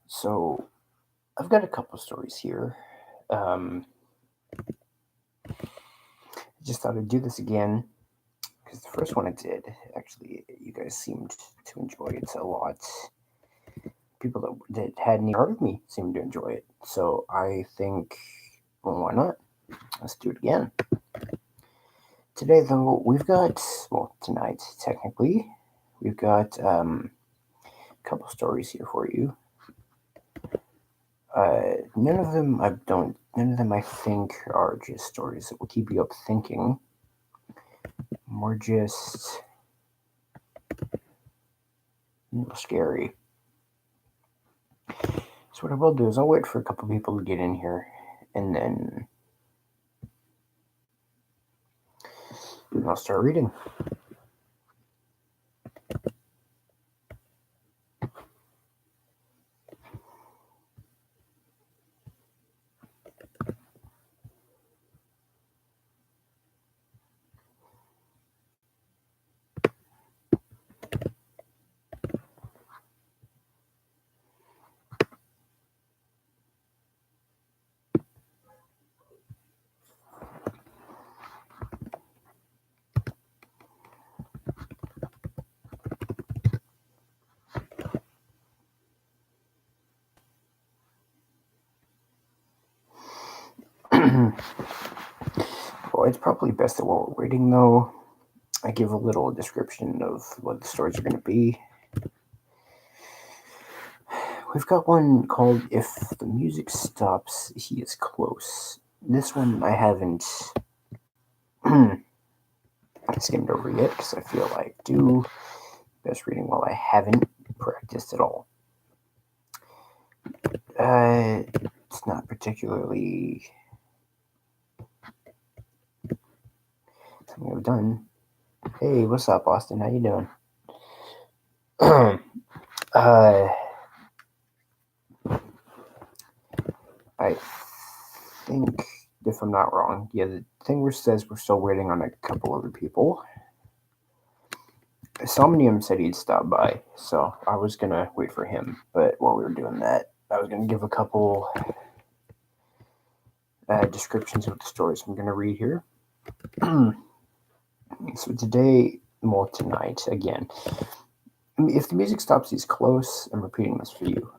So I've got a couple stories here. Um, I just thought I'd do this again because the first one I did, actually, you guys seemed to enjoy it a lot. People that hadn't even heard of me seemed to enjoy it. So I think, well, why not? Let's do it again. Today, though, we've got, well, tonight, technically, we've got a couple stories here for you. None of them I think are just stories that will keep you up thinking. More just a little scary. So what I will do is I'll wait for a couple people to get in here, and then I'll start reading. Well, it's probably best that while we're waiting, though, I give a little description of what the stories are going to be. We've got one called If the Music Stops, He Is Close. This one I haven't skimmed over yet because I feel like do best reading while I haven't practiced at all. It's not particularly something I've done. Hey, what's up, Austin? How you doing? I think, if I'm not wrong, yeah, the thing where says we're still waiting on a couple other people. Somnium said he'd stop by, so I was gonna wait for him. But while we were doing that, I was gonna give a couple descriptions of the stories I'm gonna read here. So today, well, tonight again. If the music stops, he's close. I'm repeating this for you.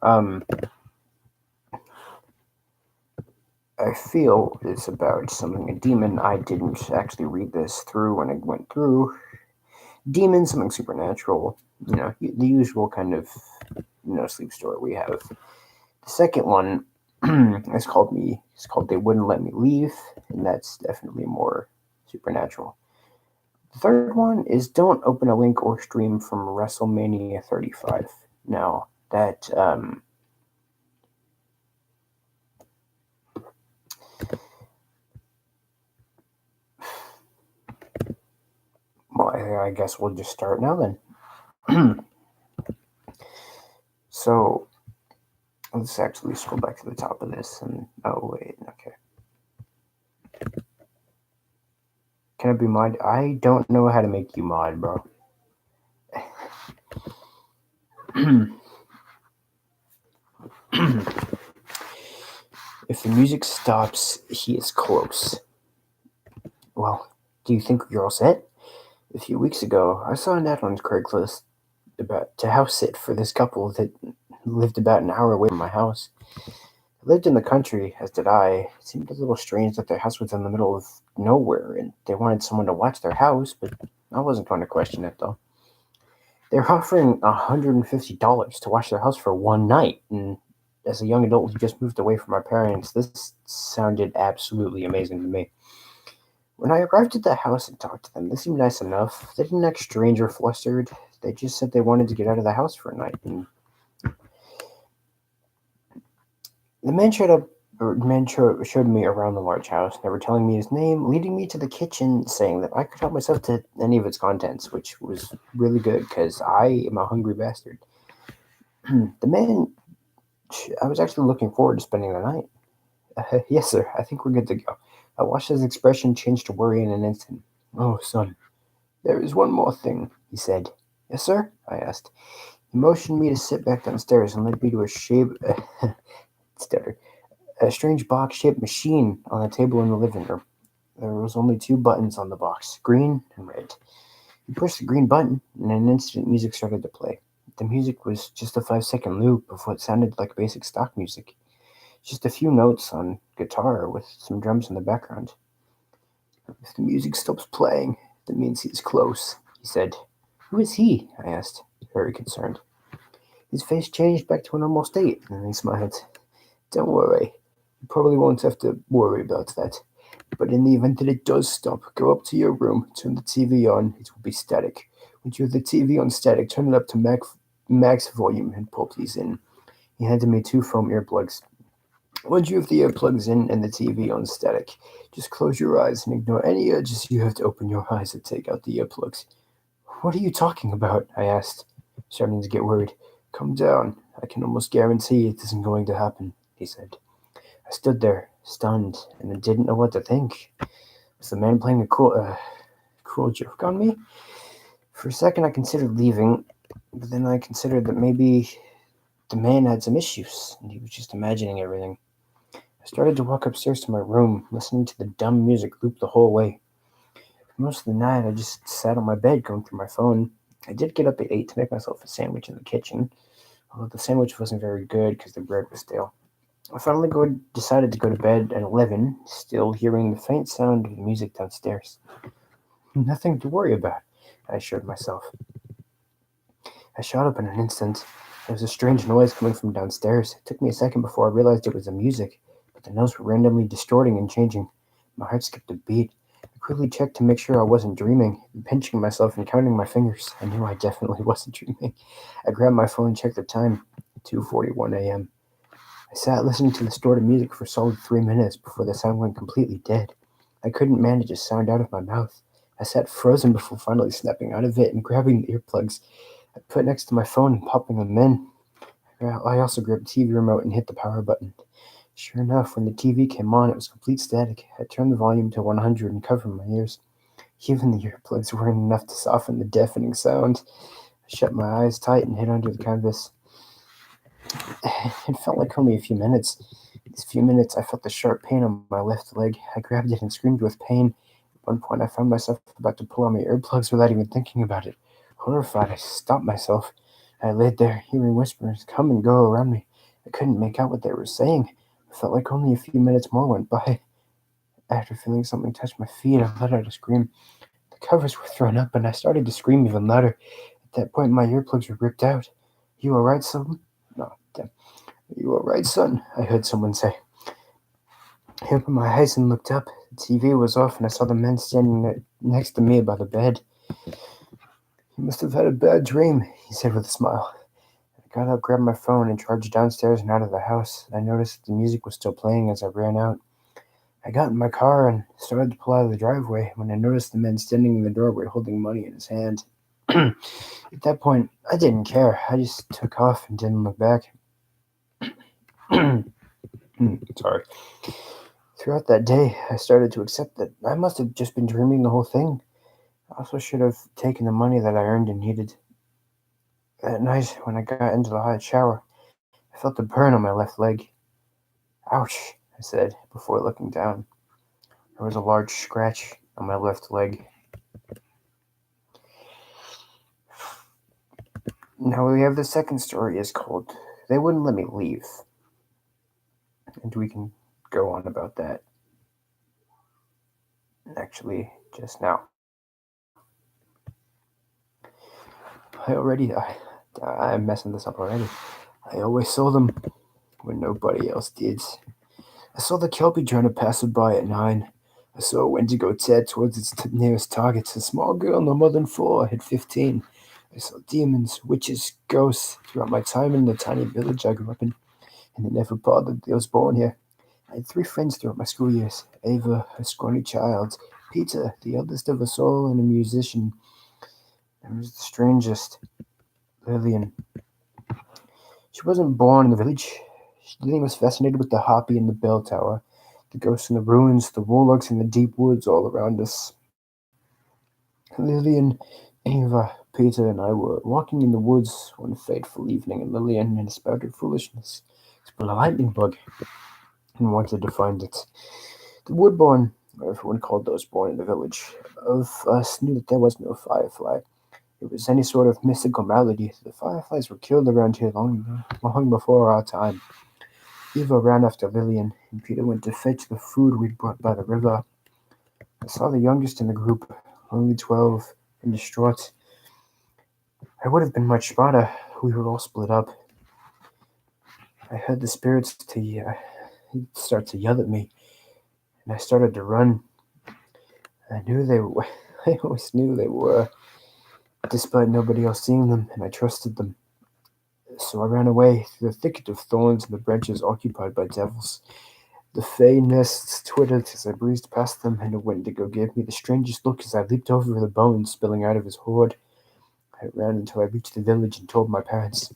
I feel it's about something, a demon. I didn't actually read this through when I went through. Demon, something supernatural. You know, the usual kind of no sleep story we have. The second one is called They Wouldn't Let Me Leave, and that's definitely more supernatural. The third one is Don't Open a Link or Stream from WrestleMania 35. Now, that, well, I guess we'll just start now then. So, let's actually scroll back to the top of this and, oh, wait, okay. Can I be mod? I don't know how to make you mod, bro. If the music stops, he is close. Well, do you think you're all set? A few weeks ago, I saw an ad on Craigslist about to house sit for this couple that lived about an hour away from my house. They lived in the country, as did I. It seemed a little strange that their house was in the middle of nowhere, and they wanted someone to watch their house, but I wasn't going to question it, though. They were offering $150 to watch their house for one night, and as a young adult who just moved away from my parents, this sounded absolutely amazing to me. When I arrived at the house and talked to them, they seemed nice enough. They didn't act strange or flustered. They just said they wanted to get out of the house for a night. And the man showed me around the large house, never telling me his name, leading me to the kitchen, saying that I could help myself to any of its contents, which was really good because I am a hungry bastard. The man, I was actually looking forward to spending the night. Yes, sir, I think we're good to go. I watched his expression change to worry in an instant. Oh, son, there is one more thing, he said. Yes, sir? I asked. He motioned me to sit back downstairs and led me to a stutter, a strange box-shaped machine on a table in the living room. There was only two buttons on the box, green and red. He pushed the green button, and in an instant music started to play. The music was just a 5-second loop of what sounded like basic stock music. Just a few notes on guitar with some drums in the background. If the music stops playing, that means he's close, he said. Who is he? I asked, very concerned. His face changed back to a normal state, and he smiled. Don't worry. You probably won't have to worry about that. But in the event that it does stop, go up to your room, turn the TV on, it will be static. When you have the TV on static, turn it up to max volume and plug these in. He handed me two foam earplugs. Once you have the earplugs in and the TV on static, just close your eyes and ignore any urges you have to open your eyes and take out the earplugs. What are you talking about? I asked, starting to get worried. Calm down. I can almost guarantee it isn't going to happen, he said. I stood there, stunned, and I didn't know what to think. Was the man playing a cruel joke on me? For a second, I considered leaving, but then I considered that maybe the man had some issues, and he was just imagining everything. I started to walk upstairs to my room, listening to the dumb music loop the whole way. For most of the night, I just sat on my bed going through my phone. I did get up at 8 to make myself a sandwich in the kitchen, although the sandwich wasn't very good because the bread was stale. I finally decided to go to bed at 11, still hearing the faint sound of the music downstairs. Nothing to worry about, I assured myself. I shot up in an instant. There was a strange noise coming from downstairs. It took me a second before I realized it was the music, but the notes were randomly distorting and changing. My heart skipped a beat. I quickly checked to make sure I wasn't dreaming, pinching myself and counting my fingers. I knew I definitely wasn't dreaming. I grabbed my phone and checked the time. 2:41 a.m. I sat listening to the distorted music for a solid 3 minutes before the sound went completely dead. I couldn't manage a sound out of my mouth. I sat frozen before finally snapping out of it and grabbing the earplugs I put next to my phone and popping them in. I also grabbed the TV remote and hit the power button. Sure enough, when the TV came on, it was complete static. I turned the volume to 100 and covered my ears. Even the earplugs weren't enough to soften the deafening sound. I shut my eyes tight and hid under the canvas. It felt like only a few minutes. These few minutes, I felt the sharp pain on my left leg. I grabbed it and screamed with pain. At one point, I found myself about to pull out my earplugs without even thinking about it. Horrified, I stopped myself. I laid there, hearing whispers come and go around me. I couldn't make out what they were saying. It felt like only a few minutes more went by. After feeling something touch my feet, I let out a scream. The covers were thrown up, and I started to scream even louder. At that point, my earplugs were ripped out. You alright, son? No, damn. You alright, son? I heard someone say. I opened my eyes and looked up. The TV was off, and I saw the man standing next to me by the bed. You must have had a bad dream, he said with a smile. I got up, grabbed my phone, and trudged downstairs and out of the house. I noticed that the music was still playing as I ran out. I got in my car and started to pull out of the driveway when I noticed the man standing in the doorway holding money in his hand. At that point, I didn't care. I just took off and didn't look back. Sorry. Throughout that day, I started to accept that I must have just been dreaming the whole thing. I also should have taken the money that I earned and needed. That night, when I got into the hot shower, I felt a burn on my left leg. Ouch, I said before looking down. There was a large scratch on my left leg. Now we have the second story is called They Wouldn't Let Me Leave. And we can go on about that actually just now. I'm messing this up already. I always saw them when nobody else did. I saw the Kelpie trying to pass it by at 9. I saw a Wendigo tear towards its nearest target. A small girl no more than 4 hit 15. I saw demons, witches, ghosts throughout my time in the tiny village I grew up in, and it never bothered I was born here. I had 3 friends throughout my school years. Ava, a scrawny child. Peter, the eldest of us all, and a musician. There was the strangest, Lillian. She wasn't born in the village. Lillian was fascinated with the harpy and the bell tower, the ghosts in the ruins, the warlocks in the deep woods all around us. Lillian, Ava, Peter and I were walking in the woods one fateful evening, and Lillian, in a spout of foolishness, spotted a lightning bug and wanted to find it. The woodborn, or everyone called those born in the village, of us knew that there was no firefly. It was any sort of mystical malady. The fireflies were killed around here long before our time. Eva ran after Lillian, and Peter went to fetch the food we'd brought by the river. I saw the youngest in the group, only 12, and distraught. I would have been much smarter. We were all split up. I heard the spirits start to yell at me, and I started to run. I knew they were. I always knew they were, despite nobody else seeing them, and I trusted them. So I ran away through the thicket of thorns and the branches occupied by devils. The fey nests twittered as I breezed past them, and a Wendigo gave me the strangest look as I leaped over the bones spilling out of his hoard. I ran until I reached the village and told my parents.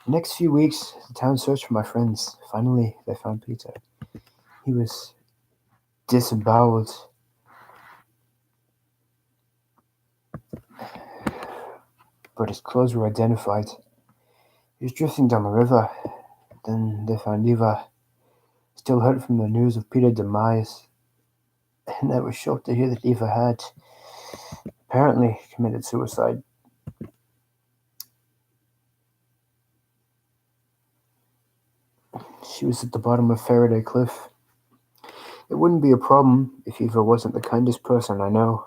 The next few weeks, the town searched for my friends. Finally, they found Peter. He was disemboweled, but his clothes were identified. He was drifting down the river. Then they found Eva, still hurt from the news of Peter's demise, and I was shocked to hear that Eva had apparently committed suicide. She was at the bottom of Faraday Cliff. It wouldn't be a problem if Eva wasn't the kindest person I know.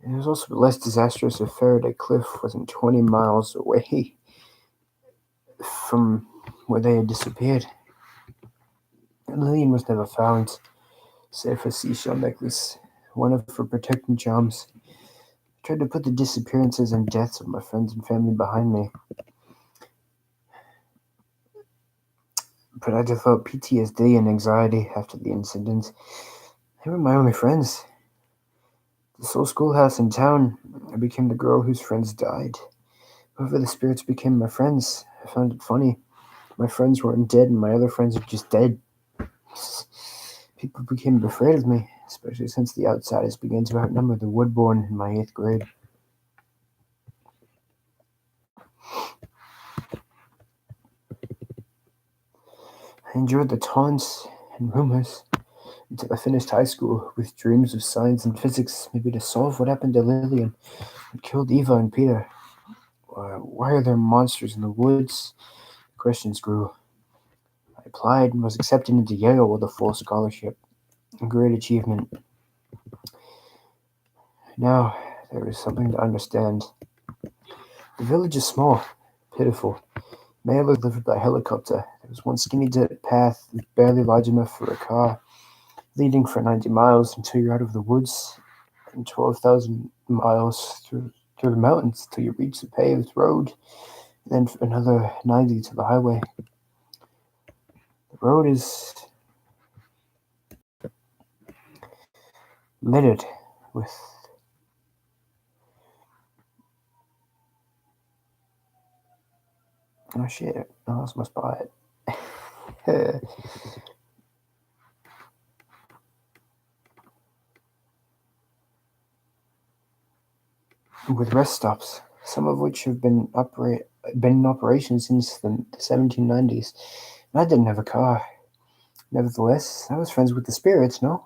It was also less disastrous if Faraday Cliff wasn't 20 miles away from where they had disappeared. Lillian was never found, save her seashell necklace, one of her protecting charms. I tried to put the disappearances and deaths of my friends and family behind me, but I developed PTSD and anxiety after the incident. They were my only friends. This old schoolhouse in town, I became the girl whose friends died. Whoever the spirits became my friends, I found it funny. My friends weren't dead, and my other friends are just dead. People became afraid of me, especially since the outsiders began to outnumber the woodborn in my 8th grade. I enjoyed the taunts and rumors until I finished high school with dreams of science and physics, maybe to solve what happened to Lillian, what killed Eva and Peter. Why are there monsters in the woods? Questions grew. I applied and was accepted into Yale with a full scholarship. A great achievement. Now, there is something to understand. The village is small, pitiful. Mail was delivered by helicopter. There was one skinny dirt path, barely large enough for a car, leading for 90 miles until you're out of the woods, and 12,000 miles through the mountains till you reach the paved road, and then another 90 to the highway. The road is littered with oh shit, I lost my spot. With rest stops, some of which have been in operation since the 1790s. And I didn't have a car. Nevertheless, I was friends with the spirits, no?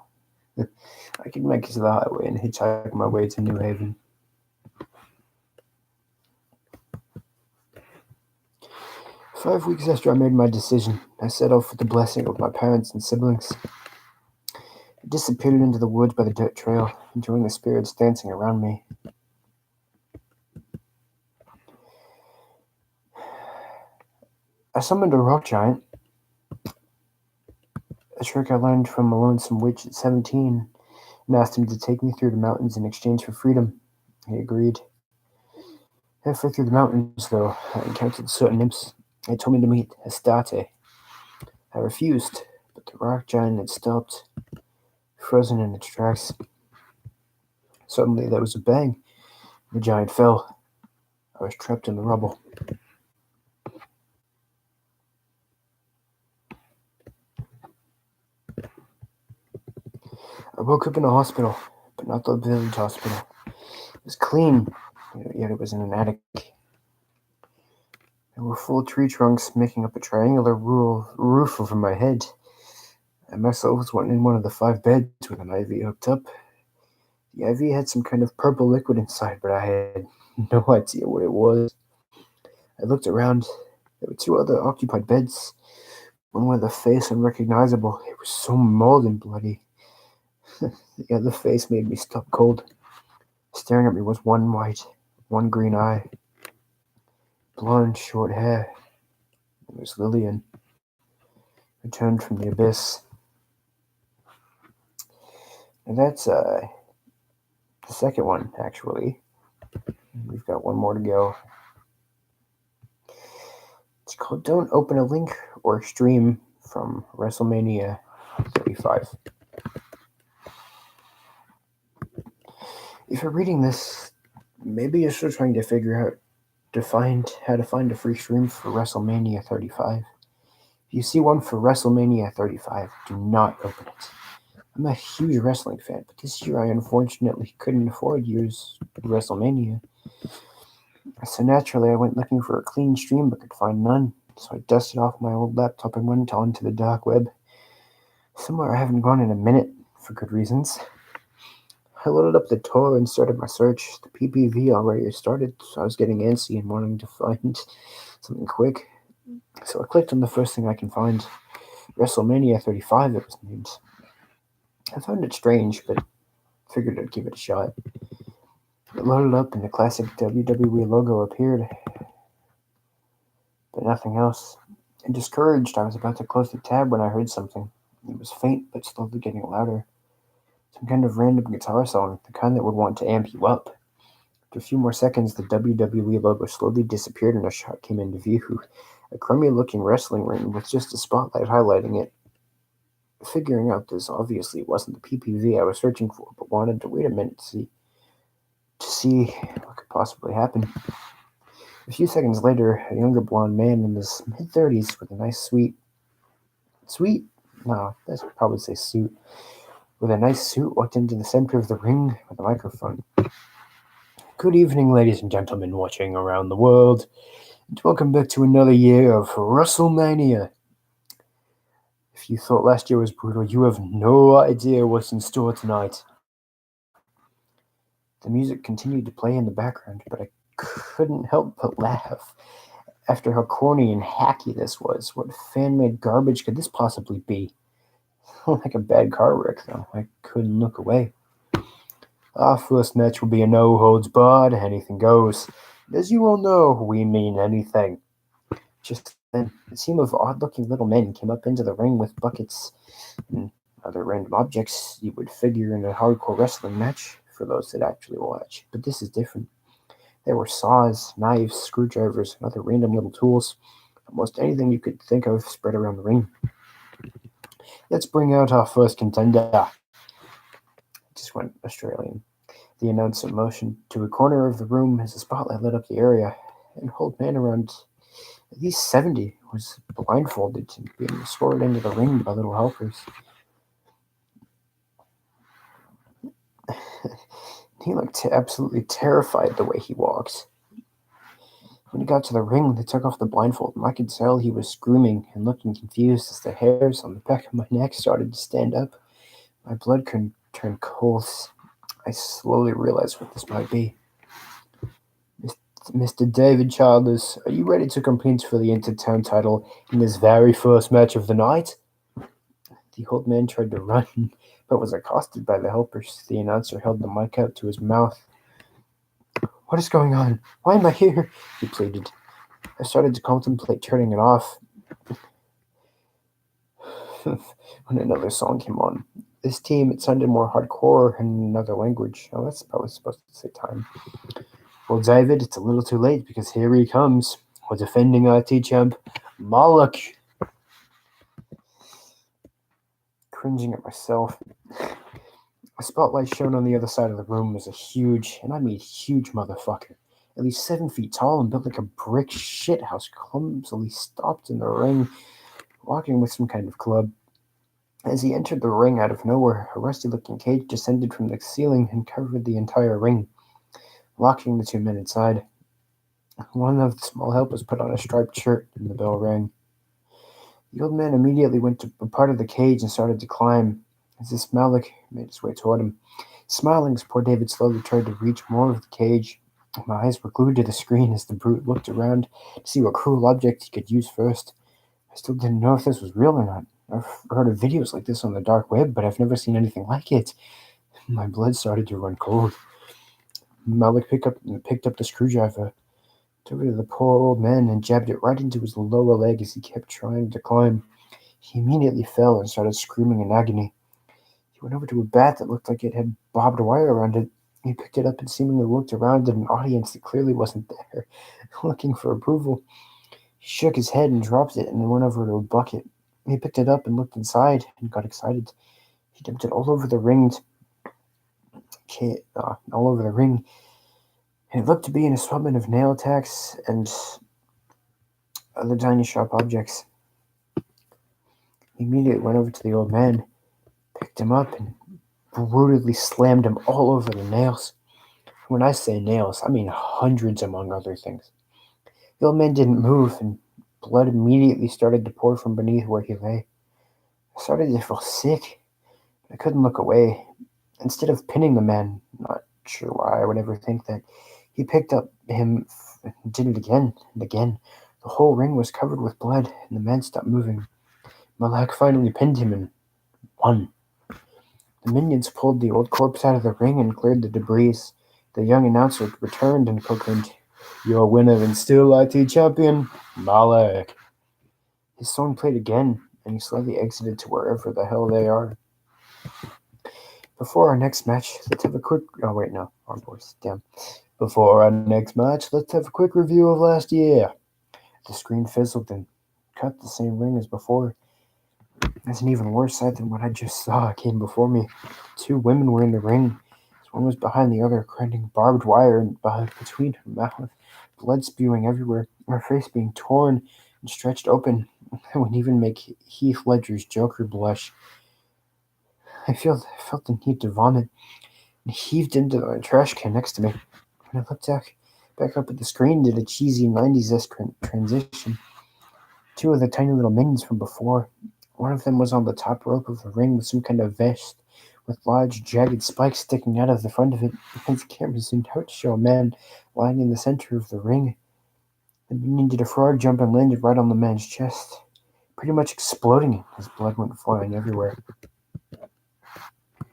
I could make it to the highway and hitchhike my way to New Haven. 5 weeks after I made my decision, I set off with the blessing of my parents and siblings. I disappeared into the woods by the dirt trail, enjoying the spirits dancing around me. I summoned a rock giant, a trick I learned from a lonesome witch at 17, and asked him to take me through the mountains in exchange for freedom. He agreed. Halfway through the mountains, though, I encountered certain imps. They told me to meet Astarte. I refused, but the rock giant had stopped, frozen in its tracks. Suddenly there was a bang. The giant fell. I was trapped in the rubble. I woke up in a hospital, but not the village hospital. It was clean, yet it was in an attic. There were full tree trunks making up a triangular roof over my head. I myself was in one of the 5 beds with an IV hooked up. The IV had some kind of purple liquid inside, but I had no idea what it was. I looked around. There were 2 other occupied beds, one with a face unrecognizable. It was so mauled and bloody. The other face made me stop cold. Staring at me was one white, one green eye, blonde, short hair. It was Lillian, returned from the abyss. And that's the second one, actually. We've got one more to go. It's called Don't Open a Link or Stream from WrestleMania 35. If you're reading this, maybe you're still trying to figure out how to find a free stream for WrestleMania 35. If you see one for WrestleMania 35, do not open it. I'm a huge wrestling fan, but this year I unfortunately couldn't afford year's WrestleMania. So naturally I went looking for a clean stream but could find none. So I dusted off my old laptop and went onto the dark web. Somewhere I haven't gone in a minute, for good reasons. I loaded up the Tor and started my search. The PPV already started, so I was getting antsy and wanting to find something quick. So I clicked on the first thing I can find. WrestleMania 35, it was named. I found it strange, but figured I'd give it a shot. It loaded up and the classic WWE logo appeared, but nothing else. And discouraged, I was about to close the tab when I heard something. It was faint, but slowly getting louder. Some kind of random guitar song, the kind that would want to amp you up. After a few more seconds, the WWE logo slowly disappeared and a shot came into view. A crummy-looking wrestling ring with just a spotlight highlighting it. Figuring out this obviously wasn't the PPV I was searching for, but wanted to wait a minute to see what could possibly happen. A few seconds later, a younger blonde man in his mid-30s with a nice suit, with a nice suit walked into the center of the ring with a microphone. Good evening, ladies and gentlemen watching around the world, and welcome back to another year of WrestleMania. If you thought last year was brutal, you have no idea what's in store tonight. The music continued to play in the background, but I couldn't help but laugh. After how corny and hacky this was, what fan-made garbage could this possibly be? Like a bad car wreck, though. I couldn't look away. Our first match will be a no-holds-barred, anything goes. As you all know, we mean anything. Just then, a team of odd-looking little men came up into the ring with buckets and other random objects you would figure in a hardcore wrestling match for those that actually watch. But this is different. There were saws, knives, screwdrivers, and other random little tools. Almost anything you could think of spread around the ring. Let's bring out our first contender. Just went Australian. The announcer motioned to a corner of the room as the spotlight lit up the area. An old man around at least 70 was blindfolded and being escorted into the ring by little helpers. He looked absolutely terrified the way he walked. When he got to the ring, they took off the blindfold, and I could tell he was screaming and looking confused as the hairs on the back of my neck started to stand up. My blood turned cold. I slowly realized what this might be. Mr. David Childers, are you ready to compete for the Intertown title in this very first match of the night? The old man tried to run, but was accosted by the helpers. The announcer held the mic out to his mouth. What is going on? Why am I here? He pleaded. I started to contemplate turning it off when another song came on. This team, it sounded more hardcore in another language. Oh, that's probably supposed to say time. Well, David, it's a little too late because here he comes. We're defending IT champ, Moloch. Cringing at myself. A spotlight shone on the other side of the room was a huge, and I mean huge motherfucker. At least 7 feet tall and built like a brick shithouse, clumsily stopped in the ring, walking with some kind of club. As he entered the ring out of nowhere, a rusty-looking cage descended from the ceiling and covered the entire ring. locking the two men inside. One of the small helpers put on a striped shirt, and the bell rang. The old man immediately went to a part of the cage and started to climb. As this Malik made his way toward him, smiling as poor David slowly tried to reach more of the cage. My eyes were glued to the screen as the brute looked around to see what cruel object he could use first. I still didn't know if this was real or not. I've heard of videos like this on the dark web, but I've never seen anything like it. My blood started to run cold. Malik picked up the screwdriver, took it to the poor old man, and jabbed it right into his lower leg as he kept trying to climb. He immediately fell and started screaming in agony. He went over to a bat that looked like it had barbed wire around it. He picked it up and seemingly looked around at an audience that clearly wasn't there, looking for approval. He shook his head and dropped it and then went over to a bucket. He picked it up and looked inside and got excited. He dumped it all over the ring, and it looked to be an assortment of nail tacks and other tiny sharp objects. He immediately went over to the old man, picked him up, and brutally slammed him all over the nails. When I say nails, I mean hundreds among other things. The old man didn't move, and blood immediately started to pour from beneath where he lay. I started to feel sick. I couldn't look away. Instead of pinning the man, not sure why I would ever think that, he picked up him and did it again and again. The whole ring was covered with blood, and the man stopped moving. Malak finally pinned him and won. The minions pulled the old corpse out of the ring and cleared the debris. The young announcer returned and proclaimed, "Your winner and still IT champion, Malak." His song played again, and he slowly exited to wherever the hell they are. Before our next match, let's have a quick. Oh wait, no, wrong voice. Damn. Before our next match, let's have a quick review of last year. The screen fizzled and cut the same ring as before. That's an even worse sight than what I just saw came before me. Two women were in the ring. One was behind the other, crunching barbed wire and between her mouth, blood spewing everywhere, her face being torn and stretched open. That would even make Heath Ledger's Joker blush. I felt the need to vomit and heaved into the trash can next to me. When I looked back up at the screen, did a cheesy 90s-esque transition. Two of the tiny little minions from before. One of them was on the top rope of the ring with some kind of vest with large, jagged spikes sticking out of the front of it. As the camera zoomed out to show a man lying in the center of the ring. The minion did a frog jump and landed right on the man's chest, pretty much exploding as blood went flying everywhere.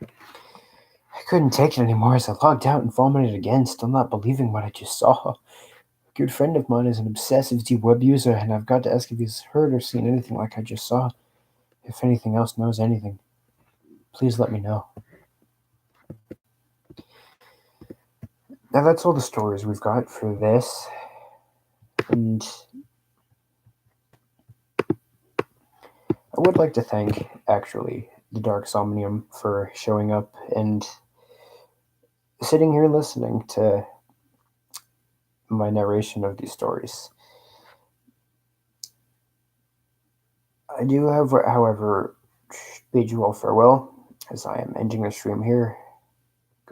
I couldn't take it anymore as I logged out and vomited again, still not believing what I just saw. A good friend of mine is an obsessive deep web user, and I've got to ask if he's heard or seen anything like I just saw. If anything else knows anything, please let me know. Now that's all the stories we've got for this. And I would like to thank, actually, the Dark Somnium for showing up and sitting here listening to my narration of these stories. I do have, however, bid you all farewell as I am ending the stream here.